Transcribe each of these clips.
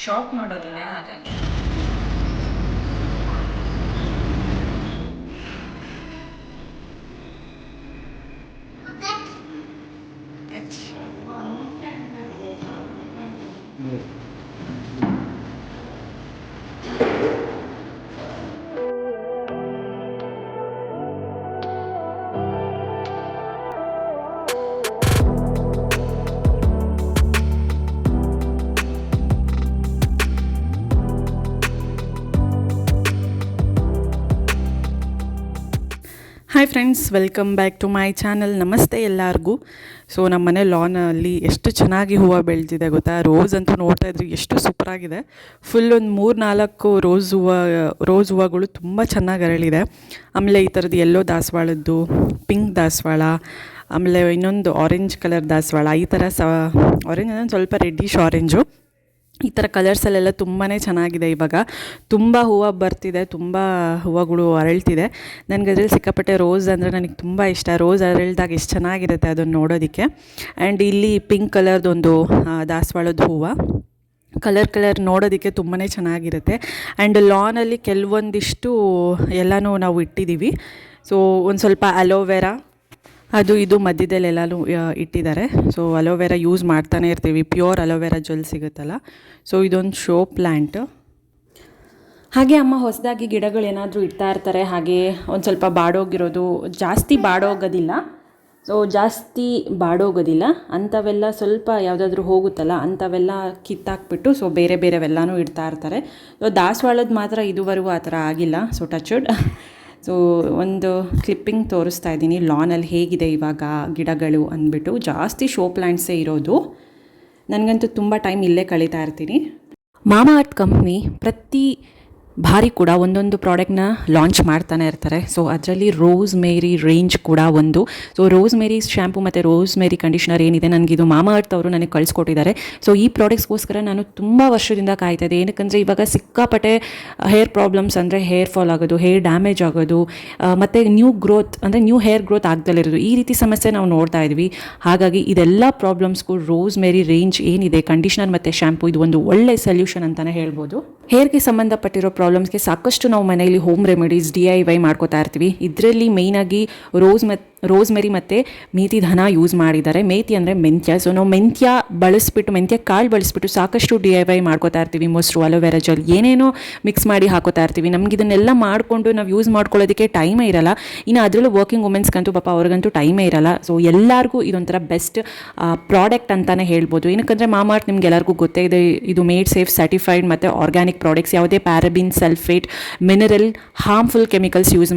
Shop ಮಾಡೋದಿಲ್ಲ ಹಾಗಾಗಿ. Hi friends, welcome back to my channel. ನಮಸ್ತೆ ಎಲ್ಲರಿಗೂ. ಸೊ ನಮ್ಮ ಮನೆ ಲಾನಲ್ಲಿ ಎಷ್ಟು ಚೆನ್ನಾಗಿ ಹೂವು ಬೆಳೆದಿದೆ ಗೊತ್ತಾ. ರೋಸ್ ಅಂತೂ ನೋಡ್ತಾ ಇದ್ರಿ ಎಷ್ಟು ಸೂಪರಾಗಿದೆ. ಫುಲ್ ಒಂದು 3-4 ರೋಸ್ ಹೂವುಗಳು ತುಂಬ ಚೆನ್ನಾಗಿ ಅರಳಿದೆ. ಆಮೇಲೆ ಈ ಥರದ್ದು ಯೆಲ್ಲೋ ದಾಸವಾಳದ್ದು, ಪಿಂಕ್ ದಾಸವಾಳ, ಆಮೇಲೆ ಇನ್ನೊಂದು ಆರೆಂಜ್ ಕಲರ್ ದಾಸವಾಳ, ಈ ಥರ ಆರೆಂಜ್ ಅಂದರೆ ಸ್ವಲ್ಪ ರೆಡ್ಡಿಶ್ ಆರೆಂಜು, ಈ ಥರ ಕಲರ್ಸಲ್ಲೆಲ್ಲ ತುಂಬಾ ಚೆನ್ನಾಗಿದೆ. ಇವಾಗ ತುಂಬ ಹೂವು ಬರ್ತಿದೆ, ತುಂಬ ಹೂವುಗಳು ಅರಳ್ತಿದೆ. ನನಗೆ ಅದ್ರಲ್ಲಿ ಸಿಕ್ಕಾಪಟ್ಟೆ ರೋಸ್ ಅಂದರೆ ನನಗೆ ತುಂಬ ಇಷ್ಟ. ರೋಸ್ ಅರಳಿದಾಗ ಎಷ್ಟು ಚೆನ್ನಾಗಿರುತ್ತೆ ಅದನ್ನು ನೋಡೋದಕ್ಕೆ. ಆ್ಯಂಡ್ ಇಲ್ಲಿ ಪಿಂಕ್ ಕಲರ್ದೊಂದು ದಾಸವಾಳದ ಹೂವು, ಕಲರ್ ನೋಡೋದಕ್ಕೆ ತುಂಬಾ ಚೆನ್ನಾಗಿರುತ್ತೆ. ಆ್ಯಂಡ್ ಲಾನಲ್ಲಿ ಕೆಲವೊಂದಿಷ್ಟು ಎಲ್ಲನೂ ನಾವು ಇಟ್ಟಿದ್ದೀವಿ. ಸೊ ಒಂದು ಸ್ವಲ್ಪ ಅಲೋವೆರಾ ಅದು ಇದು ಮಧ್ಯದಲ್ಲೆಲ್ಲನೂ ಇಟ್ಟಿದ್ದಾರೆ. ಸೊ ಅಲೋವೆರಾ ಯೂಸ್ ಮಾಡ್ತಾನೆ ಇರ್ತೀವಿ, ಪ್ಯೂರ್ ಅಲೋವೆರಾ ಜೆಲ್ ಸಿಗುತ್ತಲ್ಲ. ಸೊ ಇದೊಂದು ಶೋ ಪ್ಲ್ಯಾಂಟ್. ಹಾಗೆ ಅಮ್ಮ ಹೊಸದಾಗಿ ಗಿಡಗಳೇನಾದರೂ ಇಡ್ತಾ ಇರ್ತಾರೆ. ಹಾಗೆ ಒಂದು ಸ್ವಲ್ಪ ಬಾಡೋಗಿರೋದು, ಜಾಸ್ತಿ ಬಾಡೋಗೋದಿಲ್ಲ. ಅಂಥವೆಲ್ಲ ಸ್ವಲ್ಪ ಯಾವುದಾದ್ರೂ ಹೋಗುತ್ತಲ್ಲ ಅಂಥವೆಲ್ಲ ಕಿತ್ತಾಕ್ಬಿಟ್ಟು ಸೊ ಬೇರೆವೆಲ್ಲನೂ ಇಡ್ತಾ ಇರ್ತಾರೆ. ಸೊ ದಾಸವಾಳದ ಮಾತ್ರ ಇದುವರೆಗೂ ಆ ಥರ ಆಗಿಲ್ಲ. So touchwood. ಸೊ ಒಂದು ಕ್ಲಿಪ್ಪಿಂಗ್ ತೋರಿಸ್ತಾ ಇದ್ದೀನಿ ಲಾನಲ್ಲಿ ಹೇಗಿದೆ ಇವಾಗ ಗಿಡಗಳು ಅಂದ್ಬಿಟ್ಟು. ಜಾಸ್ತಿ ಶೋ ಪ್ಲ್ಯಾಂಟ್ಸೇ ಇರೋದು. ನನಗಂತೂ ತುಂಬ ಟೈಮ್ ಇಲ್ಲೇ ಕಳೀತಾ ಇರ್ತೀನಿ. ಮಾಮಾ ಅರ್ತ್ ಕಂಪ್ನಿ ಪ್ರತಿ ಬಾರಿ ಕೂಡ ಒಂದೊಂದು ಪ್ರಾಡಕ್ಟ್ನ ಲಾಂಚ್ ಮಾಡ್ತಾನೆ ಇರ್ತಾರೆ. ಸೊ ಅದರಲ್ಲಿ ರೋಸ್ ಮೇರಿ ರೇಂಜ್ ಕೂಡ ಒಂದು. ಸೊ ರೋಸ್ ಮೇರಿ ಶ್ಯಾಂಪು ಮತ್ತು ರೋಸ್ ಮೇರಿ ಕಂಡೀಷ್ನರ್ ಏನಿದೆ, ನನಗಿದು ಮಾಮಾ ಅರ್ತ್ ಅವರು ನನಗೆ ಕಳಿಸ್ಕೊಟ್ಟಿದ್ದಾರೆ. ಸೊ ಈ ಪ್ರಾಡಕ್ಟ್ಸ್ಗೋಸ್ಕರ ನಾನು ತುಂಬ ವರ್ಷದಿಂದ ಕಾಯ್ತಾ ಇದ್ದೆ. ಏನಕ್ಕಂದರೆ ಇವಾಗ ಸಿಕ್ಕಾಪಟ್ಟೆ ಹೇರ್ ಪ್ರಾಬ್ಲಮ್ಸ್, ಅಂದರೆ ಹೇರ್ ಫಾಲ್ ಆಗೋದು, ಹೇರ್ ಡ್ಯಾಮೇಜ್ ಆಗೋದು, ಮತ್ತು ನ್ಯೂ ಹೇರ್ ಗ್ರೋತ್ ಆಗ್ದಲ್ಲಿರೋದು, ಈ ರೀತಿ ಸಮಸ್ಯೆ ನಾವು ನೋಡ್ತಾ ಇದ್ವಿ. ಹಾಗಾಗಿ ಇದೆಲ್ಲ ಪ್ರಾಬ್ಲಮ್ಸ್ಗೂ ರೋಸ್ ಮೇರಿ ರೇಂಜ್ ಏನಿದೆ ಕಂಡೀಷ್ನರ್ ಮತ್ತು ಶ್ಯಾಂಪು, ಇದು ಒಂದು ಒಳ್ಳೆ ಸೊಲ್ಯೂಷನ್ ಅಂತಲೇ ಹೇಳ್ಬೋದು. ಹೇರ್ಗೆ ಸಂಬಂಧಪಟ್ಟಿರೋ ಪ್ರಾಬ್ಲಮ್ಸ್ಗೆ ಸಾಕಷ್ಟು ನಾವು ಮನೆಯಲ್ಲಿ ಹೋಮ್ ರೆಮಿಡೀಸ್ DIY ಮಾಡ್ಕೋತಾ ಇರ್ತೀವಿ. ಇದರಲ್ಲಿ ಮೇಯ್ನಾಗಿ ರೋಸ್ಮೆರಿ ಮತ್ತು ಮೇಥಿ ಧನ ಯೂಸ್ ಮಾಡಿದ್ದಾರೆ. ಮೇಥಿ ಅಂದರೆ ಮೆಂತ್ಯ. ಸೊ ನಾವು ಮೆಂತ್ಯ ಕಾಳು ಬಳಸ್ಬಿಟ್ಟು ಸಾಕಷ್ಟು DIY ಮಾಡ್ಕೋತಾ ಇರ್ತೀವಿ. ಮೊಸರು, ಅಲೋವೆರಾ ಜೆಲ್, ಏನೇನೋ ಮಿಕ್ಸ್ ಮಾಡಿ ಹಾಕೋತಾ ಇರ್ತೀವಿ. ನಮ್ಗೆ ಇದನ್ನೆಲ್ಲ ಮಾಡಿಕೊಂಡು ನಾವು ಯೂಸ್ ಮಾಡ್ಕೊಳ್ಳೋದಕ್ಕೆ ಟೈಮೇ ಇರಲ್ಲ. ಇನ್ನು ಅದರಲ್ಲೂ ವರ್ಕಿಂಗ್ ವುಮೆನ್ಸ್ಗಂತೂ ಅವ್ರಿಗಂತೂ ಟೈಮೇ ಇರಲ್ಲ. ಸೊ ಎಲ್ಲರಿಗೂ ಇದೊಂಥರ ಬೆಸ್ಟ್ ಪ್ರಾಡಕ್ಟ್ ಅಂತಲೇ ಹೇಳ್ಬೋದು. ಏನಕ್ಕಂದರೆ ಮಾಮಾ ಅರ್ತ್ ನಿಮ್ಗೆ ಎಲ್ಲರಿಗೂ ಗೊತ್ತೇ ಇದೆ, ಇದು ಮೇಡ್ ಸೇಫ್ ಸರ್ಟಿಫೈಡ್ ಮತ್ತು ಆರ್ಗ್ಯಾನಿಕ್ ಪ್ರಾಡಕ್ಟ್ಸ್. ಯಾವುದೇ paraben, sulphate, mineral, harmful chemicals use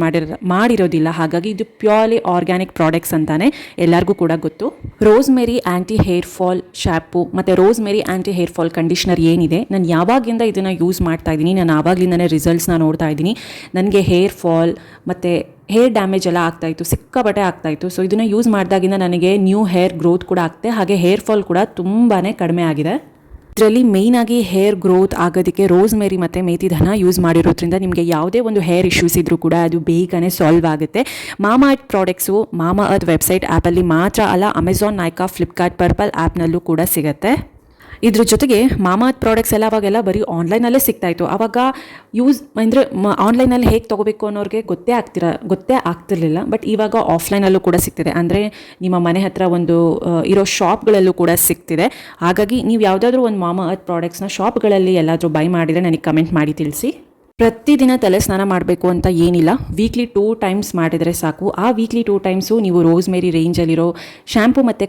ಮಾಡಿರೋದಿಲ್ಲ. ಹಾಗಾಗಿ ಇದು ಪ್ಯೂರ್ಲಿ ಆರ್ಗ್ಯಾನಿಕ್ ಪ್ರಾಡಕ್ಟ್ಸ್ ಅಂತಾನೆ ಎಲ್ಲರಿಗೂ ಕೂಡ ಗೊತ್ತು. Rosemary anti hair fall shampoo ಮತ್ತು rosemary anti hair fall conditioner ಏನಿದೆ, ನಾನು ಯಾವಾಗಿಂದ ಇದನ್ನು ಯೂಸ್ ಮಾಡ್ತಾ ಇದ್ದೀನಿ, ನಾನು ಆವಾಗಲಿಂದನೇ ರಿಸಲ್ಟ್ಸ್ನ ನೋಡ್ತಾ ಇದ್ದೀನಿ. ನನಗೆ ಹೇರ್ ಫಾಲ್ ಮತ್ತು ಹೇರ್ ಡ್ಯಾಮೇಜ್ ಎಲ್ಲ ಆಗ್ತಾಯಿತ್ತು, ಸಿಕ್ಕಾಪಟ್ಟೆ ಆಗ್ತಾಯಿತ್ತು. ಸೊ ಇದನ್ನು ಯೂಸ್ ಮಾಡಿದಾಗಿಂದ ನನಗೆ ನ್ಯೂ ಹೇರ್ ಗ್ರೋತ್ ಕೂಡ ಆಗ್ತೆ, ಹಾಗೆ ಹೇರ್ ಫಾಲ್ ಕೂಡ ತುಂಬಾ ಕಡಿಮೆ ಆಗಿದೆ. ಇದರಲ್ಲಿ ಮೇಯ್ನಾಗಿ ಹೇರ್ ಗ್ರೋತ್ ಆಗೋದಕ್ಕೆ ರೋಸ್ಮೆರಿ ಮತ್ತು ಮೇಥಿ ಧನ ಯೂಸ್ ಮಾಡಿರೋದ್ರಿಂದ ನಿಮಗೆ ಯಾವುದೇ ಒಂದು ಹೇರ್ ಇಶ್ಯೂಸ್ ಇದ್ದರೂ ಕೂಡ ಅದು ಬೇಗನೆ ಸಾಲ್ವ್ ಆಗುತ್ತೆ. ಮಾಮಾ ಅರ್ತ್ ಪ್ರಾಡಕ್ಟ್ಸು ಮಾಮಾ ಅರ್ತ್ ವೆಬ್ಸೈಟ್ ಆ್ಯಪಲ್ಲಿ ಮಾತ್ರ ಅಲ್ಲ, ಅಮೆಝಾನ್, ನೈಕಾ, ಫ್ಲಿಪ್ಕಾರ್ಟ್, ಪರ್ಪಲ್ ಆ್ಯಪ್ನಲ್ಲೂ ಕೂಡ ಸಿಗುತ್ತೆ. ಇದ್ರ ಜೊತೆಗೆ ಮಾಮಾ ಅರ್ತ್ ಪ್ರಾಡಕ್ಟ್ಸ್ ಎಲ್ಲ ಅವಾಗೆಲ್ಲ ಬರೀ ಆನ್ಲೈನಲ್ಲೇ ಸಿಗ್ತಾಯಿತ್ತು. ಆವಾಗ ಆನ್ಲೈನಲ್ಲಿ ಹೇಗೆ ತೊಗೋಬೇಕು ಅನ್ನೋರಿಗೆ ಗೊತ್ತೇ ಆಗ್ತಿರ್ಲಿಲ್ಲ. ಬಟ್ ಇವಾಗ ಆಫ್ಲೈನಲ್ಲೂ ಕೂಡ ಸಿಗ್ತಿದೆ. ಅಂದರೆ ನಿಮ್ಮ ಮನೆ ಹತ್ರ ಒಂದು ಇರೋ ಶಾಪ್ಗಳಲ್ಲೂ ಕೂಡ ಸಿಗ್ತಿದೆ. ಹಾಗಾಗಿ ನೀವು ಯಾವುದಾದ್ರೂ ಒಂದು ಮಾಮಾ ಅರ್ತ್ ಪ್ರಾಡಕ್ಟ್ಸ್ನ ಶಾಪ್ಗಳಲ್ಲಿ ಎಲ್ಲಾದರೂ ಬೈ ಮಾಡಿದರೆ ನನಗೆ ಕಮೆಂಟ್ ಮಾಡಿ ತಿಳಿಸಿ. ಪ್ರತಿದಿನ ತಲೆ ಸ್ನಾನ ಮಾಡಬೇಕು ಅಂತ ಏನಿಲ್ಲ, ವೀಕ್ಲಿ 2 ಟೈಮ್ಸ್ ಮಾಡಿದರೆ ಸಾಕು. ಆ ವೀಕ್ಲಿ 2 ಟೈಮ್ಸು ನೀವು ರೋಸ್ಮೆರಿ ರೇಂಜಲ್ಲಿರೋ ಶ್ಯಾಂಪು ಮತ್ತು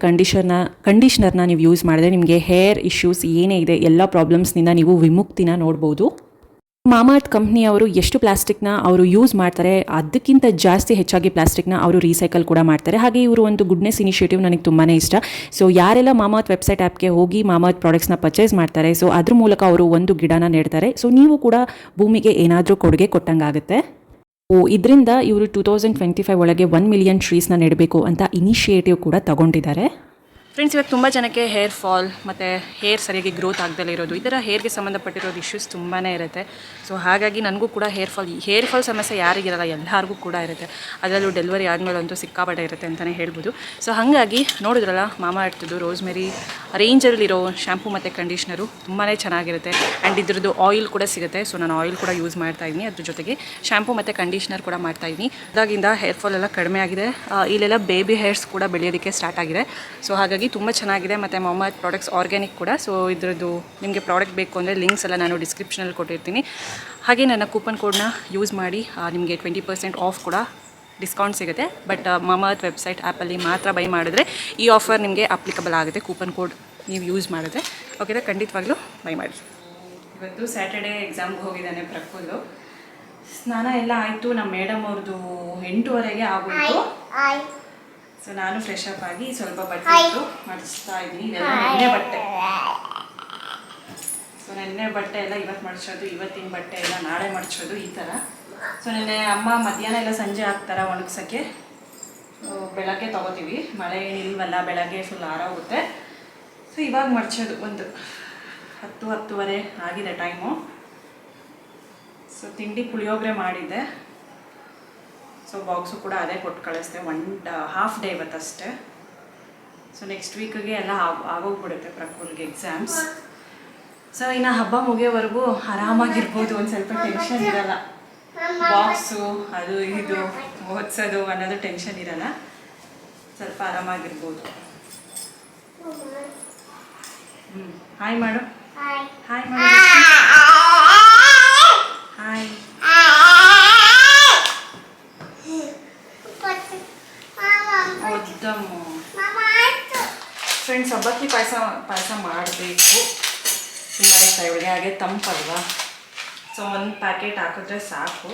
ಕಂಡೀಷ್ನರ್ನ ನೀವು ಯೂಸ್ ಮಾಡಿದ್ರೆ ನಿಮಗೆ ಹೇರ್ ಇಶ್ಯೂಸ್ ಏನೇ ಇದೆ ಎಲ್ಲ ಪ್ರಾಬ್ಲಮ್ಸ್ನಿಂದ ನೀವು ವಿಮುಕ್ತಿನ ನೋಡ್ಬೋದು. ಮಾಮಾ ಅರ್ತ್ ಕಂಪ್ನಿಯವರು ಎಷ್ಟು ಪ್ಲಾಸ್ಟಿಕ್ನ ಅವರು ಯೂಸ್ ಮಾಡ್ತಾರೆ, ಅದಕ್ಕಿಂತ ಜಾಸ್ತಿ ಹೆಚ್ಚಾಗಿ ಪ್ಲಾಸ್ಟಿಕ್ನ ಅವರು ರೀಸೈಕಲ್ ಕೂಡ ಮಾಡ್ತಾರೆ. ಹಾಗೆ ಇವರು ಒಂದು ಗುಡ್ನೆಸ್ ಇನಿಷಿಯೇಟಿವ್ ನನಗೆ ತುಂಬಾ ಇಷ್ಟ. ಸೊ ಯಾರೆಲ್ಲ ಮಾಮಾ ಅರ್ತ್ ವೆಬ್ಸೈಟ್ ಆ್ಯಪ್ಗೆ ಹೋಗಿ ಮಾಮಾ ಅರ್ತ್ ಪ್ರಾಡಕ್ಟ್ಸ್ನ ಪರ್ಚೇಸ್ ಮಾಡ್ತಾರೆ, ಸೊ ಅದ್ರ ಮೂಲಕ ಅವರು ಒಂದು ಗಿಡನ ನೆಡ್ತಾರೆ. ಸೊ ನೀವು ಕೂಡ ಭೂಮಿಗೆ ಏನಾದರೂ ಕೊಡುಗೆ ಕೊಟ್ಟಂಗಾಗುತ್ತೆ. ಇದರಿಂದ ಇವರು 2025 ಒಳಗೆ 1 ಮಿಲಿಯನ್ ಟ್ರೀಸ್ನ ನೆಡಬೇಕು ಅಂತ ಇನಿಷಿಯೇಟಿವ್ ಕೂಡ ತಗೊಂಡಿದ್ದಾರೆ. ಫ್ರೆಂಡ್ಸ್, ಇವಾಗ ತುಂಬ ಜನಕ್ಕೆ ಹೇರ್ ಫಾಲ್ ಮತ್ತು ಹೇರ್ ಸರಿಯಾಗಿ ಗ್ರೋತ್ ಆಗದಲ್ಲೇ ಇರೋದು, ಈ ಥರ ಹೇರ್ಗೆ ಸಂಬಂಧಪಟ್ಟಿರೋದು ಇಶ್ಯೂಸ್ ತುಂಬಾ ಇರುತ್ತೆ. ಸೊ ಹಾಗಾಗಿ ನನಗೂ ಕೂಡ ಹೇರ್ ಫಾಲ್ ಸಮಸ್ಯೆ ಯಾರಿಗಿರಲ್ಲ, ಎಲ್ಲರಿಗೂ ಕೂಡ ಇರುತ್ತೆ. ಅದರಲ್ಲೂ ಡೆಲಿವರಿ ಆದಮೇಲಂತೂ ಸಿಕ್ಕಾಪಟ್ಟೆ ಇರುತ್ತೆ ಅಂತಲೇ ಹೇಳ್ಬೋದು. ಸೊ ಹಾಗಾಗಿ ನೋಡಿದ್ರಲ್ಲ, ಮಾಮಾ ಅರ್ಥದ್ದು ರೋಸ್ಮೆರಿ ರೇಂಜಲ್ಲಿರೋ ಶ್ಯಾಂಪು ಮತ್ತು ಕಂಡೀಷ್ನರು ತುಂಬಾ ಚೆನ್ನಾಗಿರುತ್ತೆ. ಆ್ಯಂಡ್ ಇದ್ರದ್ದು ಆಯಿಲ್ ಕೂಡ ಸಿಗುತ್ತೆ. ಸೊ ನಾನು ಆಯಿಲ್ ಕೂಡ ಯೂಸ್ ಮಾಡ್ತಾಯಿದ್ದೀನಿ, ಅದ್ರ ಜೊತೆಗೆ ಶ್ಯಾಂಪು ಮತ್ತು ಕಂಡೀಷ್ನರ್ ಕೂಡ ಮಾಡ್ತಾಯಿದ್ದೀನಿ. ಅದಾಗಿಂದ ಹೇರ್ ಫಾಲ್ ಎಲ್ಲ ಕಡಿಮೆ ಆಗಿದೆ. ಇಲ್ಲೆಲ್ಲ ಬೇಬಿ ಹೇರ್ಸ್ ಕೂಡ ಬೆಳೆಯೋದಕ್ಕೆ ಸ್ಟಾರ್ಟ್ ಆಗಿದೆ. ಸೊ ಹಾಗಾಗಿ ತುಂಬ ಚೆನ್ನಾಗಿದೆ. ಮತ್ತು ಮಾಮಾ ಪ್ರಾಡಕ್ಟ್ಸ್ ಆರ್ಗ್ಯಾನಿಕ್ ಕೂಡ. ಸೊ ಇದ್ರದ್ದು ನಿಮಗೆ ಪ್ರಾಡಕ್ಟ್ ಬೇಕು ಅಂದರೆ ಲಿಂಕ್ಸ್ ಎಲ್ಲ ನಾನು ಡಿಸ್ಕ್ರಿಪ್ಷನಲ್ಲಿ ಕೊಟ್ಟಿರ್ತೀನಿ. ಹಾಗೆ ನನ್ನ ಕೂಪನ್ ಕೋಡ್ನ ಯೂಸ್ ಮಾಡಿ ನಿಮಗೆ 20% ಆಫ್ ಕೂಡ ಡಿಸ್ಕೌಂಟ್ ಸಿಗುತ್ತೆ. ಬಟ್ ಮಾಮಾ ಅರ್ತ್ ವೆಬ್ಸೈಟ್ ಆ್ಯಪಲ್ಲಿ ಮಾತ್ರ ಬೈ ಮಾಡಿದ್ರೆ ಈ ಆಫರ್ ನಿಮಗೆ ಅಪ್ಲಿಕಬಲ್ ಆಗುತ್ತೆ. ಕೂಪನ್ ಕೋಡ್ ನೀವು ಯೂಸ್ ಮಾಡಿದ್ರೆ ಓಕೆನಾ, ಖಂಡಿತವಾಗ್ಲೂ ಬೈ ಮಾಡಿ. ಇವತ್ತು ಸ್ಯಾಟರ್ಡೇ ಎಕ್ಸಾಮ್ಗೆ ಹೋಗಿದ್ದಾನೆ ಪ್ರಫುಲ್ಲು. ಸ್ನಾನ ಎಲ್ಲ ಆಯಿತು. ನಮ್ಮ ಮೇಡಮ್ ಅವ್ರದ್ದು 8:15 ಆಗೋಯಿತು. ಸೊ ನಾನು ಫ್ರೆಶ್ ಅಪ್ ಆಗಿ ಸ್ವಲ್ಪ ಬಟ್ಟೆ ಇಟ್ಟು ಮಡಿಸ್ತಾ ಇದ್ದೀನಿ. ಇದೆಲ್ಲ ನೆನ್ನೆ ಬಟ್ಟೆ. ಸೊ ನೆನ್ನೆ ಬಟ್ಟೆ ಎಲ್ಲ ಇವತ್ತು ಮಡಿಸೋದು, ಇವತ್ತಿನ ಬಟ್ಟೆ ಎಲ್ಲ ನಾಳೆ ಮಡಿಸೋದು, ಈ ಥರ. ಸೊ ನೆನ್ನೆ ಅಮ್ಮ ಮಧ್ಯಾಹ್ನ ಎಲ್ಲ ಸಂಜೆ ಹಾಕ್ತಾರೆ ಒಣಗ್ಸೋಕ್ಕೆ. ಬೆಳಗ್ಗೆ ತೊಗೋತೀವಿ, ಮಳೆ ಏನಿಲ್ವಲ್ಲ, ಬೆಳಗ್ಗೆ ಫುಲ್ ಆರೋಗುತ್ತೆ. ಸೊ ಇವಾಗ ಮಡಿಸೋದು. ಒಂದು 10-10:30 ಆಗಿದೆ ಟೈಮು. ಸೊ ತಿಂಡಿ ಪುಳಿಯೋಗರೆ ಮಾಡಿದ್ದೆ. ಸೊ ಬಾಕ್ಸು ಕೂಡ ಅದೇ ಕೊಟ್ಟು ಕಳಿಸ್ದೆ. 1.5 ಡೇ ಇವತ್ತಷ್ಟೇ. ಸೊ ನೆಕ್ಸ್ಟ್ ವೀಕಿಗೆ ಎಲ್ಲ ಆಗೋಗ್ಬಿಡುತ್ತೆ ಪ್ರಫುಲ್ಗೆ ಎಕ್ಸಾಮ್ಸ್. ಸೊ ಇನ್ನು ಹಬ್ಬ ಮುಗಿಯೋವರೆಗೂ ಆರಾಮಾಗಿರ್ಬೋದು, ಒಂದು ಸ್ವಲ್ಪ ಟೆನ್ಷನ್ ಇರಲ್ಲ. ಬಾಕ್ಸು ಅದು ಇದು ಓದಿಸೋದು ಅನ್ನೋದು ಟೆನ್ಷನ್ ಇರಲ್ಲ, ಸ್ವಲ್ಪ ಆರಾಮಾಗಿರ್ಬೋದು. ಹಾಯ್ ಮಾಡು, ಹಾಯ್ ಮಾಡು, ಹಾಯ್. ಫ್ರೆಂಡ್ಸ್, ಸಬ್ಬಕ್ಕಿ ಪಾಯಸ ಮಾಡಬೇಕು. ತುಂಬ ಇಷ್ಟ ಇವಳಿಗೆ, ಹಾಗೆ ತಂಪಲ್ವಾ. ಸೊ ಒಂದು ಪ್ಯಾಕೆಟ್ ಹಾಕಿದ್ರೆ ಸಾಕು.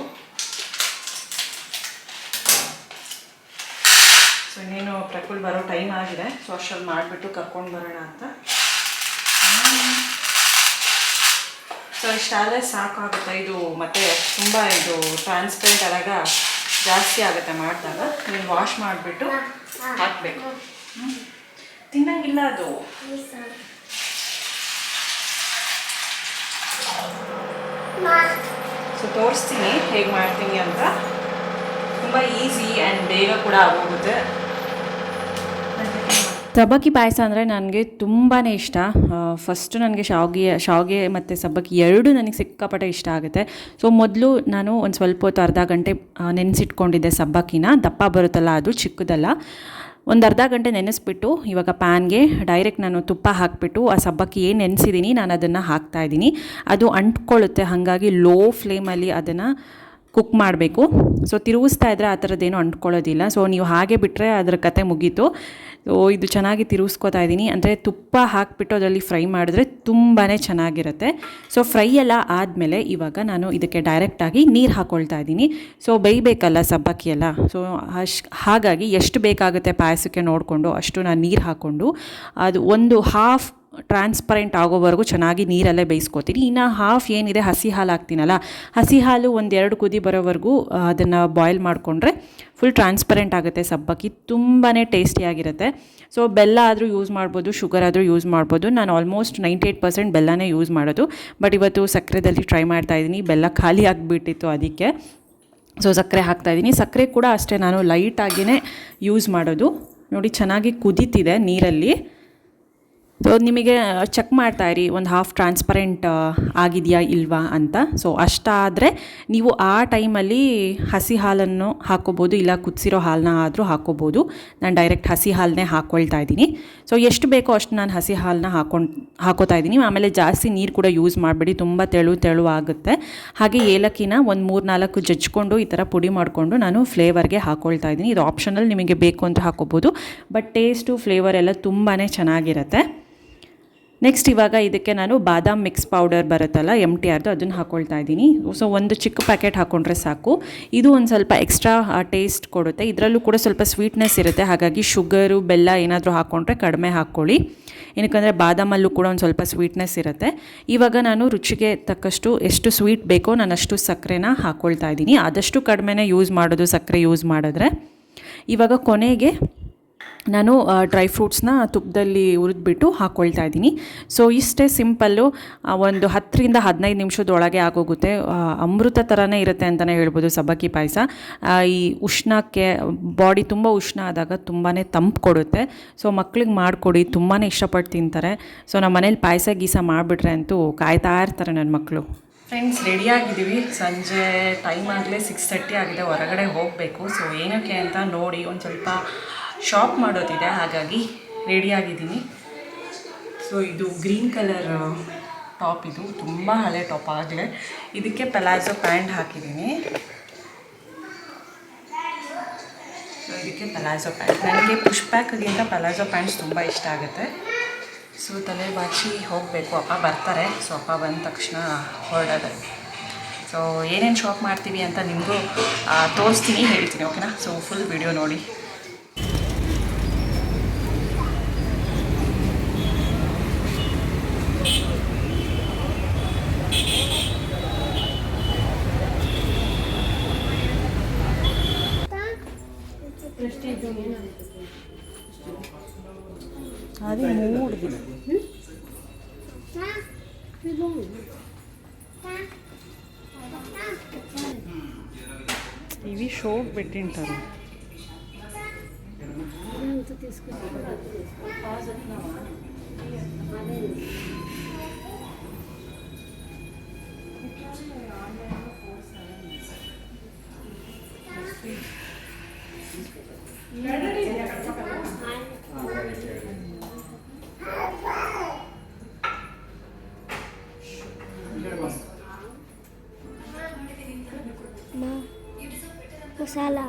ಸೊ ಇನ್ನೇನು ಪ್ರಫುಲ್ ಬರೋ ಟೈಮ್ ಆಗಿದೆ. ಸೊ ಅಷ್ಟರಲ್ಲಿ ಮಾಡಿಬಿಟ್ಟು ಕರ್ಕೊಂಡು ಬರೋಣ ಅಂತ. ಸೊ ಇಷ್ಟಾದರೆ ಸಾಕಾಗುತ್ತೆ. ಇದು ಮತ್ತು ತುಂಬ ಇದು ಟ್ರಾನ್ಸ್ಪರೆಂಟ್ ಆದಾಗ ಜಾಸ್ತಿ ಆಗುತ್ತೆ ಮಾಡಿದಾಗ. ನೀವು ವಾಶ್ ಮಾಡಿಬಿಟ್ಟು ಹಾಕಬೇಕು. ತಿನ್ನಂಗಿಲ್ಲ ಅದು. ಸೊ ತೋರಿಸ್ತೀನಿ ಹೇಗೆ ಮಾಡ್ತೀನಿ ಅಂತ. ತುಂಬ ಈಸಿ ಆ್ಯಂಡ್ ಬೇಗ ಕೂಡ ಆಗೋಗುತ್ತೆ. ಸಬ್ಬಕ್ಕಿ ಪಾಯಸ ಅಂದರೆ ನನಗೆ ತುಂಬಾ ಇಷ್ಟ. ಫಸ್ಟು ನನಗೆ ಶಾವಿಗೆ ಮತ್ತು ಸಬ್ಬಕ್ಕಿ ಎರಡೂ ನನಗೆ ಸಿಕ್ಕಾಪಟ್ಟೆ ಇಷ್ಟ ಆಗುತ್ತೆ. ಸೊ ಮೊದಲು ನಾನು ಒಂದು ಸ್ವಲ್ಪ ಹೊತ್ತು ಅರ್ಧ ಗಂಟೆ ನೆನೆಸಿಟ್ಕೊಂಡಿದ್ದೆ ಸಬ್ಬಕ್ಕಿನ. ದಪ್ಪ ಬರುತ್ತಲ್ಲ, ಅದು ಚಿಕ್ಕದಲ್ಲ. ಒಂದು ಅರ್ಧ ಗಂಟೆ ನೆನೆಸ್ಬಿಟ್ಟು ಇವಾಗ ಪ್ಯಾನ್ಗೆ ಡೈರೆಕ್ಟ್ ನಾನು ತುಪ್ಪ ಹಾಕಿಬಿಟ್ಟು ಆ ಸಬ್ಬಕ್ಕಿ ಏನು ನೆನೆಸಿದ್ದೀನಿ ನಾನು ಅದನ್ನು ಹಾಕ್ತಾಯಿದ್ದೀನಿ. ಅದು ಅಂಟ್ಕೊಳ್ಳುತ್ತೆ, ಹಾಗಾಗಿ ಲೋ ಫ್ಲೇಮಲ್ಲಿ ಅದನ್ನು ಕುಕ್ ಮಾಡಬೇಕು. ಸೊ ತಿರುಗಿಸ್ತಾ ಇದ್ದರೆ ಆ ಥರದ್ದೇನು ಅಂಟ್ಕೊಳ್ಳೋದಿಲ್ಲ. ಸೊ ನೀವು ಹಾಗೆ ಬಿಟ್ಟರೆ ಅದರ ಕತೆ ಮುಗೀತು. ಸೊ ಇದು ಚೆನ್ನಾಗಿ ತಿರುಗಿಸ್ಕೊತಾ ಇದ್ದೀನಿ. ಅಂದರೆ ತುಪ್ಪ ಹಾಕಿಬಿಟ್ಟು ಅದರಲ್ಲಿ ಫ್ರೈ ಮಾಡಿದ್ರೆ ತುಂಬಾ ಚೆನ್ನಾಗಿರುತ್ತೆ. ಸೊ ಫ್ರೈ ಎಲ್ಲ ಆದಮೇಲೆ ಇವಾಗ ನಾನು ಇದಕ್ಕೆ ಡೈರೆಕ್ಟಾಗಿ ನೀರು ಹಾಕ್ಕೊಳ್ತಾ ಇದ್ದೀನಿ. ಸೊ ಬೇಯಬೇಕಲ್ಲ ಸಬ್ಬಕ್ಕಿ ಎಲ್ಲ. ಸೊ ಹಾಗಾಗಿ ಎಷ್ಟು ಬೇಕಾಗುತ್ತೆ ಪಾಯಸಕ್ಕೆ ನೋಡಿಕೊಂಡು ಅಷ್ಟು ನಾನು ನೀರು ಹಾಕ್ಕೊಂಡು ಅದು ಒಂದು ಹಾಫ್ ಟ್ರಾನ್ಸ್ಪರೆಂಟ್ ಆಗೋವರೆಗೂ ಚೆನ್ನಾಗಿ ನೀರಲ್ಲೇ ಬೇಯಿಸ್ಕೊತೀನಿ. ಇನ್ನು ಹಾಫ್ ಏನಿದೆ ಹಸಿ ಹಾಲು ಹಾಕ್ತೀನಲ್ಲ, ಹಸಿ ಹಾಲು 1-2 ಕುದಿ ಬರೋವರೆಗೂ ಅದನ್ನು ಬಾಯ್ಲ್ ಮಾಡಿಕೊಂಡ್ರೆ ಫುಲ್ ಟ್ರಾನ್ಸ್ಪರೆಂಟ್ ಆಗುತ್ತೆ ಸಬ್ಬಕ್ಕಿ. ತುಂಬಾ ಟೇಸ್ಟಿಯಾಗಿರುತ್ತೆ. ಸೊ ಬೆಲ್ಲ ಆದರೂ ಯೂಸ್ ಮಾಡ್ಬೋದು, ಶುಗರ್ ಆದರೂ ಯೂಸ್ ಮಾಡ್ಬೋದು. ನಾನು ಆಲ್ಮೋಸ್ಟ್ 98% ಬೆಲ್ಲನೇ ಯೂಸ್ ಮಾಡೋದು. ಬಟ್ ಇವತ್ತು ಸಕ್ಕರೆದಲ್ಲಿ ಟ್ರೈ ಮಾಡ್ತಾಯಿದ್ದೀನಿ. ಬೆಲ್ಲ ಖಾಲಿ ಆಗಿಬಿಟ್ಟಿತ್ತು ಅದಕ್ಕೆ. ಸೊ ಸಕ್ಕರೆ ಹಾಕ್ತಾಯಿದ್ದೀನಿ. ಸಕ್ಕರೆ ಕೂಡ ಅಷ್ಟೇ ನಾನು ಲೈಟಾಗಿಯೇ ಯೂಸ್ ಮಾಡೋದು. ನೋಡಿ ಚೆನ್ನಾಗಿ ಕುದೀತಿದೆ ನೀರಲ್ಲಿ. ಸೊ ನಿಮಗೆ ಚೆಕ್ ಮಾಡ್ತಾಯಿರಿ ಒಂದು ಹಾಫ್ ಟ್ರಾನ್ಸ್ಪರೆಂಟ್ ಆಗಿದೆಯಾ ಇಲ್ವಾ ಅಂತ. ಸೊ ಅಷ್ಟಾದರೆ ನೀವು ಆ ಟೈಮಲ್ಲಿ ಹಸಿ ಹಾಲನ್ನು ಹಾಕ್ಕೋಬೋದು, ಇಲ್ಲ ಕುದಿಸಿರೋ ಹಾಲನ್ನ ಆದರೂ ಹಾಕ್ಕೋಬೋದು. ನಾನು ಡೈರೆಕ್ಟ್ ಹಸಿ ಹಾಲನ್ನೇ ಹಾಕ್ಕೊಳ್ತಾ ಇದ್ದೀನಿ. ಸೊ ಎಷ್ಟು ಬೇಕೋ ಅಷ್ಟು ನಾನು ಹಸಿ ಹಾಲನ್ನ ಹಾಕೋತಾ ಇದ್ದೀನಿ. ಆಮೇಲೆ ಜಾಸ್ತಿ ನೀರು ಕೂಡ ಯೂಸ್ ಮಾಡಬೇಡಿ, ತುಂಬ ತೆಳು ಆಗುತ್ತೆ. ಹಾಗೆ ಏಲಕ್ಕಿನ ಒಂದು 3-4 ಜಜ್ಜಿಕೊಂಡು ಈ ಥರ ಪುಡಿ ಮಾಡಿಕೊಂಡು ನಾನು ಫ್ಲೇವರ್ಗೆ ಹಾಕ್ಕೊಳ್ತಾ ಇದ್ದೀನಿ. ಇದು ಆಪ್ಷನಲ್, ನಿಮಗೆ ಬೇಕು ಅಂತ ಹಾಕ್ಕೋಬೋದು. ಬಟ್ ಟೇಸ್ಟು ಫ್ಲೇವರ್ ಎಲ್ಲ ತುಂಬಾ ಚೆನ್ನಾಗಿರುತ್ತೆ. ನೆಕ್ಸ್ಟ್ ಇವಾಗ ಇದಕ್ಕೆ ನಾನು ಬಾದಾಮ್ ಮಿಕ್ಸ್ ಪೌಡರ್ ಬರುತ್ತಲ್ಲ MTRದು, ಅದನ್ನು ಹಾಕ್ಕೊಳ್ತಾ ಇದ್ದೀನಿ. ಸೊ ಒಂದು ಚಿಕ್ಕ ಪ್ಯಾಕೆಟ್ ಹಾಕ್ಕೊಂಡ್ರೆ ಸಾಕು. ಇದು ಒಂದು ಸ್ವಲ್ಪ ಎಕ್ಸ್ಟ್ರಾ ಟೇಸ್ಟ್ ಕೊಡುತ್ತೆ. ಇದರಲ್ಲೂ ಕೂಡ ಸ್ವಲ್ಪ ಸ್ವೀಟ್ನೆಸ್ ಇರುತ್ತೆ. ಹಾಗಾಗಿ ಶುಗರು ಬೆಲ್ಲ ಏನಾದರೂ ಹಾಕ್ಕೊಂಡ್ರೆ ಕಡಿಮೆ ಹಾಕ್ಕೊಳ್ಳಿ. ಏನಕ್ಕಂದರೆ ಬಾದಾಮಲ್ಲೂ ಕೂಡ ಒಂದು ಸ್ವಲ್ಪ ಸ್ವೀಟ್ನೆಸ್ ಇರುತ್ತೆ. ಇವಾಗ ನಾನು ರುಚಿಗೆ ತಕ್ಕಷ್ಟು ಎಷ್ಟು ಸ್ವೀಟ್ ಬೇಕೋ ನಾನು ಅಷ್ಟು ಸಕ್ಕರೆನ ಹಾಕ್ಕೊಳ್ತಾ ಇದ್ದೀನಿ. ಆದಷ್ಟು ಕಡಿಮೆನೇ ಯೂಸ್ ಮಾಡೋದು ಸಕ್ಕರೆ ಯೂಸ್ ಮಾಡಿದ್ರೆ. ಇವಾಗ ಕೊನೆಗೆ ನಾನು ಡ್ರೈ ಫ್ರೂಟ್ಸ್ನ ತುಪ್ಪದಲ್ಲಿ ಹುರಿದ್ಬಿಟ್ಟು ಹಾಕ್ಕೊಳ್ತಾ ಇದ್ದೀನಿ. ಸೊ ಇಷ್ಟೇ ಸಿಂಪಲ್ಲು, ಒಂದು 10-15 ನಿಮಿಷದೊಳಗೆ ಆಗೋಗುತ್ತೆ. ಅಮೃತ ಥರನೇ ಇರುತ್ತೆ ಅಂತಲೇ ಹೇಳ್ಬೋದು ಸಬ್ಬಕ್ಕಿ ಪಾಯಸ. ಈ ಉಷ್ಣಕ್ಕೆ ಬಾಡಿ ತುಂಬ ಉಷ್ಣ ಆದಾಗ ತುಂಬಾ ತಂಪು ಕೊಡುತ್ತೆ. ಸೊ ಮಕ್ಳಿಗೆ ಮಾಡಿಕೊಡಿ, ತುಂಬಾ ಇಷ್ಟಪಟ್ಟು ತಿಂತಾರೆ. ಸೊ ನಮ್ಮ ಮನೇಲಿ ಪಾಯಸ ಗೀಸ ಮಾಡಿಬಿಟ್ರೆ ಅಂತೂ ಕಾಯ್ತಾ ಇರ್ತಾರೆ ನನ್ನ ಮಕ್ಕಳು. ಫ್ರೆಂಡ್ಸ್, ರೆಡಿಯಾಗಿದ್ದೀವಿ. ಸಂಜೆ ಟೈಮ್ ಆಗಲೇ 6:30 ಆಗಿದೆ, ಹೊರಗಡೆ ಹೋಗಬೇಕು. ಸೊ ಏನಕ್ಕೆ ಅಂತ ನೋಡಿ ಒಂದು ಸ್ವಲ್ಪ ಶಾಪ್ ಮಾಡೋದಿದೆ, ಹಾಗಾಗಿ ರೆಡಿಯಾಗಿದ್ದೀನಿ. ಸೊ ಇದು ಗ್ರೀನ್ ಕಲರ್ ಟಾಪ್, ಇದು ತುಂಬ ಹಳೆ ಟಾಪ್ ಆಗಲೇ. ಇದಕ್ಕೆ ಪಲಾಜೋ ಪ್ಯಾಂಟ್ ಹಾಕಿದ್ದೀನಿ. ಸೊ ಇದಕ್ಕೆ ಪಲಾಜೋ ಪ್ಯಾಂಟ್, ನನಗೆ ಪುಷ್ ಬ್ಯಾಕ್ಗಿಂತ ಪಲಾಜೋ ಪ್ಯಾಂಟ್ಸ್ ತುಂಬ ಇಷ್ಟ ಆಗುತ್ತೆ. ಸೊ ತಲೆ ಬಾಚಿ ಹೋಗಬೇಕು, ಅಪ್ಪ ಬರ್ತಾರೆ. ಸೊ ಅಪ್ಪ ಬಂದ ತಕ್ಷಣ ಹೊರಡೋದು. ಸೊ ಏನೇನು ಶಾಪ್ ಮಾಡ್ತೀವಿ ಅಂತ ನಿಮಗೂ ತೋರಿಸ್ತೀನಿ, ಹೇಳ್ತೀನಿ, ಓಕೆನಾ? ಸೊ ಫುಲ್ ವಿಡಿಯೋ ನೋಡಿ. అది 3 ఇవి షోకి పెట్టింటారు. मसाला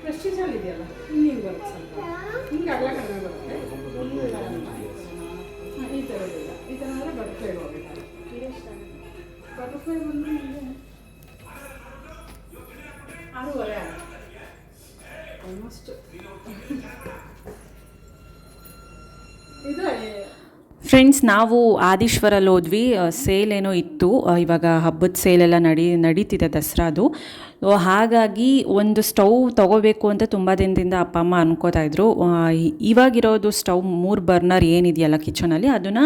ಪ್ರೆಸ್ಟೀಜ್ ಅಲ್ಲಿ ಇದೆಯಲ್ಲ, ಹಿಂಗೆ ಬರುತ್ತೆ, ಸ್ವಲ್ಪ ಹಿಂಗೆ ಅಗಲ ಕಡಿಮೆ ಬರುತ್ತೆ. ಈ ಥರದಿಲ್ಲ, ಈ ಥರ ಅಂದರೆ ಬಟರ್ಫ್ಲೈ ಹೋಗುತ್ತೆ. ಬಟರ್ಫ್ಲೈ ಬಂದು ನಿಮಗೆ 6:30 ಆಲ್ಮೋಸ್ಟ್. ಇದು ಫ್ರೆಂಡ್ಸ್, ನಾವು ಆದೀಶ್ವರಲ್ಲಿ ಹೋದ್ವಿ. ಸೇಲ್ ಏನೋ ಇತ್ತು, ಇವಾಗ ಹಬ್ಬದ ಸೇಲೆಲ್ಲ ನಡೀತಿದೆ, ದಸರಾದು. ಹಾಗಾಗಿ ಒಂದು ಸ್ಟವ್ ತೊಗೋಬೇಕು ಅಂತ ತುಂಬ ದಿನದಿಂದ ಅಪ್ಪ ಅಮ್ಮ ಅನ್ಕೋತಾಯಿದ್ರು. ಇವಾಗಿರೋದು ಸ್ಟವ್ 3 ಬರ್ನರ್ ಏನಿದೆಯಲ್ಲ ಕಿಚನಲ್ಲಿ, ಅದನ್ನು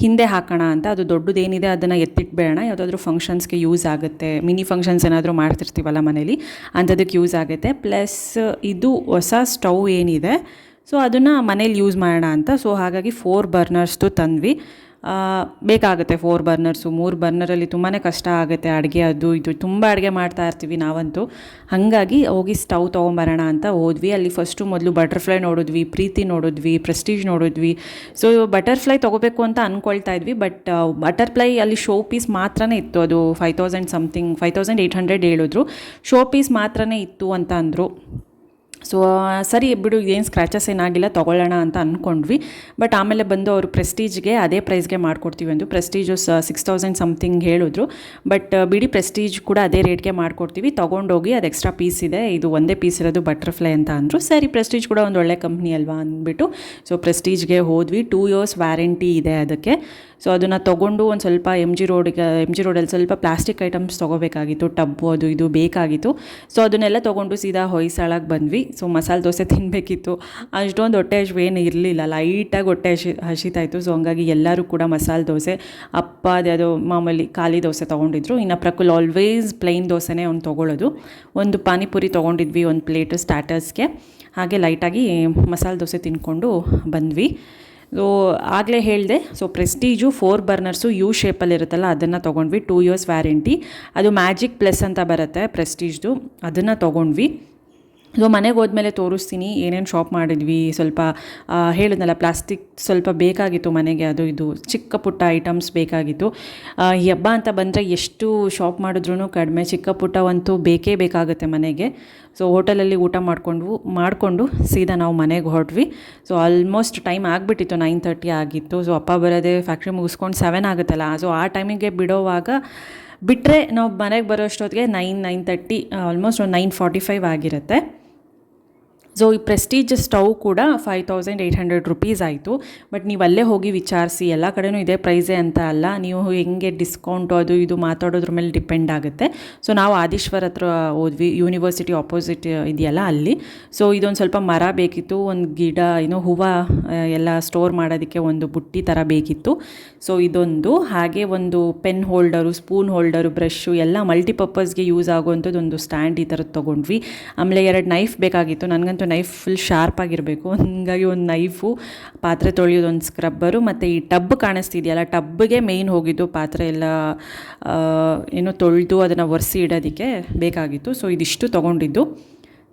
ಹಿಂದೆ ಹಾಕೋಣ ಅಂತ. ಅದು ದೊಡ್ಡದೇನಿದೆ ಅದನ್ನು ಎತ್ತಿಟ್ಬೇಡ, ಯಾವುದಾದ್ರೂ ಫಂಕ್ಷನ್ಸ್ಗೆ ಯೂಸ್ ಆಗುತ್ತೆ, ಮಿನಿ ಫಂಕ್ಷನ್ಸ್ ಏನಾದರೂ ಮಾಡ್ತಿರ್ತೀವಲ್ಲ ಮನೇಲಿ, ಅಂಥದಕ್ಕೆ ಯೂಸ್ ಆಗುತ್ತೆ. ಪ್ಲಸ್ ಇದು ಹೊಸ ಸ್ಟವ್ ಏನಿದೆ, ಸೊ ಅದನ್ನು ಮನೇಲಿ ಯೂಸ್ ಮಾಡೋಣ ಅಂತ. ಸೊ ಹಾಗಾಗಿ 4 ಬರ್ನರ್ಸ್ದು ತಂದ್ವಿ. ಬೇಕಾಗುತ್ತೆ 4 ಬರ್ನರ್ಸು. 3 ಬರ್ನರಲ್ಲಿ ತುಂಬಾ ಕಷ್ಟ ಆಗುತ್ತೆ ಅಡುಗೆ, ಅದು ಇದು ತುಂಬ ಅಡುಗೆ ಮಾಡ್ತಾ ಇರ್ತೀವಿ ನಾವಂತೂ. ಹಾಗಾಗಿ ಹೋಗಿ ಸ್ಟವ್ ತೊಗೊಂಬರೋಣ ಅಂತ ಹೋದ್ವಿ. ಅಲ್ಲಿ ಮೊದಲು ಬಟರ್ಫ್ಲೈ ನೋಡಿದ್ವಿ, ಪ್ರೀತಿ ನೋಡಿದ್ವಿ, ಪ್ರೆಸ್ಟೀಜ್ ನೋಡಿದ್ವಿ. ಸೊ ಬಟರ್ಫ್ಲೈ ತೊಗೋಬೇಕು ಅಂತ ಅಂದ್ಕೊಳ್ತಾ ಇದ್ವಿ. ಬಟ್ ಬಟರ್ಫ್ಲೈ ಅಲ್ಲಿ ಶೋ ಪೀಸ್ ಮಾತ್ರನೇ ಇತ್ತು. ಅದು 5000 ಸಮಥಿಂಗ್, 5800 ಹೇಳಿದ್ರು. ಶೋ ಪೀಸ್ ಮಾತ್ರನೇ ಇತ್ತು ಅಂತ ಅಂದರು. ಸೊ ಸರಿ ಬಿಡು, ಇದೇನು ಸ್ಕ್ರ್ಯಾಚಸ್ ಏನಾಗಿಲ್ಲ, ತೊಗೊಳ್ಳೋಣ ಅಂತ ಅಂದ್ಕೊಂಡ್ವಿ. ಬಟ್ ಆಮೇಲೆ ಬಂದು ಅವರು ಪ್ರೆಸ್ಟೀಜ್ಗೆ ಅದೇ ಪ್ರೈಸ್ಗೆ ಮಾಡಿಕೊಡ್ತೀವಿ ಅಂದರು. ಪ್ರೆಸ್ಟೀಜು 6000 ಸಮಥಿಂಗ್ ಹೇಳಿದ್ರು. ಬಟ್ ಬಿಡಿ, ಪ್ರೆಸ್ಟೀಜ್ ಕೂಡ ಅದೇ ರೇಟ್ಗೆ ಮಾಡಿಕೊಡ್ತೀವಿ, ತೊಗೊಂಡೋಗಿ ಅದು ಎಕ್ಸ್ಟ್ರಾ ಪೀಸ್ ಇದೆ, ಇದು ಒಂದೇ ಪೀಸ್ ಇರೋದು ಬಟರ್ಫ್ಲೈ ಅಂತ ಅಂದರು. ಸರಿ, ಪ್ರೆಸ್ಟೀಜ್ ಕೂಡ ಒಂದು ಒಳ್ಳೆ ಕಂಪ್ನಿ ಅಲ್ವಾ ಅಂದ್ಬಿಟ್ಟು ಸೊ ಪ್ರೆಸ್ಟೀಜ್ಗೆ ಹೋದ್ವಿ. 2 years ವ್ಯಾರಂಟಿ ಇದೆ ಅದಕ್ಕೆ. ಸೊ ಅದನ್ನು ತೊಗೊಂಡು ಒಂದು ಸ್ವಲ್ಪ ಎಮ್ ಜಿ ರೋಡಲ್ಲಿ ಸ್ವಲ್ಪ ಪ್ಲಾಸ್ಟಿಕ್ ಐಟಮ್ಸ್ ತೊಗೋಬೇಕಾಗಿತ್ತು, ಟಬ್ಬು ಅದು ಇದು ಬೇಕಾಗಿತ್ತು. ಸೊ ಅದನ್ನೆಲ್ಲ ತೊಗೊಂಡು ಸೀದಾ ಹೊಯ್ಸಳಕ್ಕೆ ಬಂದ್ವಿ. ಸೊ ಮಸಾಲೆ ದೋಸೆ ತಿನ್ನಬೇಕಿತ್ತು. ಅಷ್ಟೊಂದು ಹೊಟ್ಟೆ ಹಸಿವೇನು ಇರಲಿಲ್ಲ, ಲೈಟಾಗಿ ಹೊಟ್ಟೆ ಹಸಿತಾಯಿತು. ಸೊ ಹಂಗಾಗಿ ಎಲ್ಲರೂ ಕೂಡ ಮಸಾಲೆ ದೋಸೆ, ಅಪ್ಪ ಅದ್ಯಾವುದೋ ಮಾಮೂಲಿ ಖಾಲಿ ದೋಸೆ ತೊಗೊಂಡಿದ್ರು. ಇನ್ನು ಪ್ರಕುಲ್ ಆಲ್ವೇಸ್ ಪ್ಲೈನ್ ದೋಸೆನೇ ಒಂದು ತೊಗೊಳ್ಳೋದು. ಒಂದು ಪಾನಿಪುರಿ ತೊಗೊಂಡಿದ್ವಿ, ಒಂದು ಪ್ಲೇಟು ಸ್ಟಾರ್ಟರ್ಸ್ಗೆ. ಹಾಗೆ ಲೈಟಾಗಿ ಮಸಾಲೆ ದೋಸೆ ತಿನ್ಕೊಂಡು ಬಂದ್ವಿ. ಸೊ ಆಗಲೇ ಹೇಳಿದೆ, ಸೊ ಪ್ರೆಸ್ಟೀಜು 4 ಬರ್ನರ್ಸು ಯು ಶೇಪಲ್ಲಿ ಇರುತ್ತಲ್ಲ, ಅದನ್ನು ತೊಗೊಂಡ್ವಿ. 2 years ವ್ಯಾರಂಟಿ. ಅದು ಮ್ಯಾಜಿಕ್ ಪ್ಲಸ್ ಅಂತ ಬರುತ್ತೆ ಪ್ರೆಸ್ಟೀಜ್ದು, ಅದನ್ನು ತೊಗೊಂಡ್ವಿ. ಸೊ ಮನೆಗೆ ಹೋದ್ಮೇಲೆ ತೋರಿಸ್ತೀನಿ ಏನೇನು ಶಾಪ್ ಮಾಡಿದ್ವಿ. ಸ್ವಲ್ಪ ಹೇಳಿದ್ನಲ್ಲ ಪ್ಲಾಸ್ಟಿಕ್ ಸ್ವಲ್ಪ ಬೇಕಾಗಿತ್ತು ಮನೆಗೆ, ಅದು ಇದು ಚಿಕ್ಕ ಪುಟ್ಟ ಐಟಮ್ಸ್ ಬೇಕಾಗಿತ್ತು. ಈ ಹಬ್ಬ ಅಂತ ಬಂದರೆ ಎಷ್ಟು ಶಾಪ್ ಮಾಡಿದ್ರೂ ಕಡಿಮೆ, ಚಿಕ್ಕ ಪುಟ್ಟವಂತೂ ಬೇಕೇ ಬೇಕಾಗುತ್ತೆ ಮನೆಗೆ. ಸೊ ಹೋಟೆಲಲ್ಲಿ ಊಟ ಮಾಡಿಕೊಂಡು ಸೀದಾ ನಾವು ಮನೆಗೆ ಹೊರಟ್ವಿ. ಸೊ ಆಲ್ಮೋಸ್ಟ್ ಟೈಮ್ ಆಗಿಬಿಟ್ಟಿತ್ತು, 9:30 ಆಗಿತ್ತು. ಸೊ ಅಪ್ಪ ಬರೋದೇ ಫ್ಯಾಕ್ಟ್ರಿ ಮುಗಿಸ್ಕೊಂಡು 7 ಆಗುತ್ತಲ್ಲ. ಸೊ ಆ ಟೈಮಿಗೆ ಬಿಟ್ಟರೆ ನಾವು ಮನೆಗೆ ಬರೋ ಅಷ್ಟೊತ್ತಿಗೆ 9:30 ಆಲ್ಮೋಸ್ಟ್ ಒಂದು 9:45 ಆಗಿರುತ್ತೆ. ಸೊ ಈ ಪ್ರೆಸ್ಟೀಜ್ ಸ್ಟವ್ ಕೂಡ 5800 ರುಪೀಸ್ ಆಯಿತು. ಬಟ್ ನೀವು ಅಲ್ಲೇ ಹೋಗಿ ವಿಚಾರಿಸಿ, ಎಲ್ಲ ಕಡೆನೂ ಇದೇ ಪ್ರೈಸೇ ಅಂತ ಅಲ್ಲ, ನೀವು ಹೆಂಗೆ ಡಿಸ್ಕೌಂಟು ಅದು ಇದು ಮಾತಾಡೋದ್ರ ಮೇಲೆ ಡಿಪೆಂಡ್ ಆಗುತ್ತೆ. ಸೊ ನಾವು ಆದೀಶ್ವರ್ ಹತ್ರ ಹೋದ್ವಿ, ಯೂನಿವರ್ಸಿಟಿ ಆಪೋಸಿಟ್ ಇದೆಯಲ್ಲ ಅಲ್ಲಿ. ಸೊ ಇದೊಂದು ಸ್ವಲ್ಪ ಮರ ಬೇಕಿತ್ತು, ಒಂದು ಗಿಡ ಹೂವು ಎಲ್ಲ ಸ್ಟೋರ್ ಮಾಡೋದಕ್ಕೆ ಒಂದು ಬುಟ್ಟಿ ಥರ ಬೇಕಿತ್ತು. ಸೊ ಇದೊಂದು, ಹಾಗೆ ಒಂದು pen holder, spoon holder, brush ಎಲ್ಲ ಮಲ್ಟಿಪರ್ಪಸ್ಗೆ ಯೂಸ್ ಆಗುವಂಥದ್ದು ಒಂದು ಸ್ಟ್ಯಾಂಡ್ ಈ ಥರದ್ದು ತೊಗೊಂಡ್ವಿ. ಆಮೇಲೆ 2 ನೈಫ್ ಬೇಕಾಗಿತ್ತು. ನನಗಂತೂ ನೈಫ್ ಫುಲ್ ಶಾರ್ಪ್ ಆಗಿರಬೇಕು, ಹಾಗಾಗಿ ಒಂದು ನೈಫು, ಪಾತ್ರೆ ತೊಳೆಯೋದು, ಒಂದು ಸ್ಕ್ರಬ್ಬರು, ಮತ್ತು ಈ ಟಬ್ ಕಾಣಿಸ್ತಿದೆಯಲ್ಲ ಟಬ್ಗೆ ಮೇಯ್ನ್ ಹೋಗಿದ್ದು, ಪಾತ್ರೆ ಎಲ್ಲ ತೊಳೆದು ಅದನ್ನು ಒರೆಸಿ ಇಡೋದಕ್ಕೆ ಬೇಕಾಗಿತ್ತು. ಸೊ ಇದಿಷ್ಟು ತೊಗೊಂಡಿದ್ದು.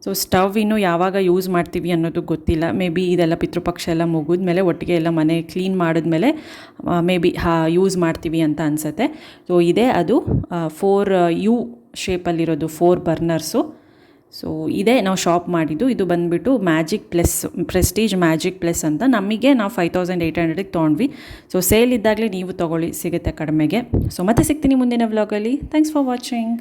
ಸೊ ಸ್ಟವ್ ಇನ್ನೂ ಯಾವಾಗ ಯೂಸ್ ಮಾಡ್ತೀವಿ ಅನ್ನೋದು ಗೊತ್ತಿಲ್ಲ. ಮೇ ಬಿ ಇದೆಲ್ಲ ಪಿತೃಪಕ್ಷ ಎಲ್ಲ ಮುಗಿದ್ಮೇಲೆ ಒಟ್ಟಿಗೆ ಎಲ್ಲ ಮನೆ ಕ್ಲೀನ್ ಮಾಡಿದ್ಮೇಲೆ ಮೇ ಬಿ ಯೂಸ್ ಮಾಡ್ತೀವಿ ಅಂತ ಅನಿಸುತ್ತೆ. ಸೊ ಇದೇ ಅದು 4U ಶೇಪಲ್ಲಿರೋದು 4 ಬರ್ನರ್ಸು. ಸೊ ಇದೇ ನಾವು ಶಾಪ್ ಮಾಡಿದ್ದು. ಇದು ಬಂದುಬಿಟ್ಟು ಪ್ರೆಸ್ಟೀಜ್ ಮ್ಯಾಜಿಕ್ ಪ್ಲಸ್ ಅಂತ. ನಮಗೆ ನಾವು 5800ಗೆ ತೊಗೊಂಡ್ವಿ. ಸೊ ಸೇಲ್ ಇದ್ದಾಗಲೇ ನೀವು ತೊಗೊಳ್ಳಿ, ಸಿಗುತ್ತೆ ಕಡಿಮೆಗೆ. ಸೊ ಮತ್ತೆ ಸಿಗ್ತೀನಿ ಮುಂದಿನ ವ್ಲಾಗಲ್ಲಿ. Thanks for watching.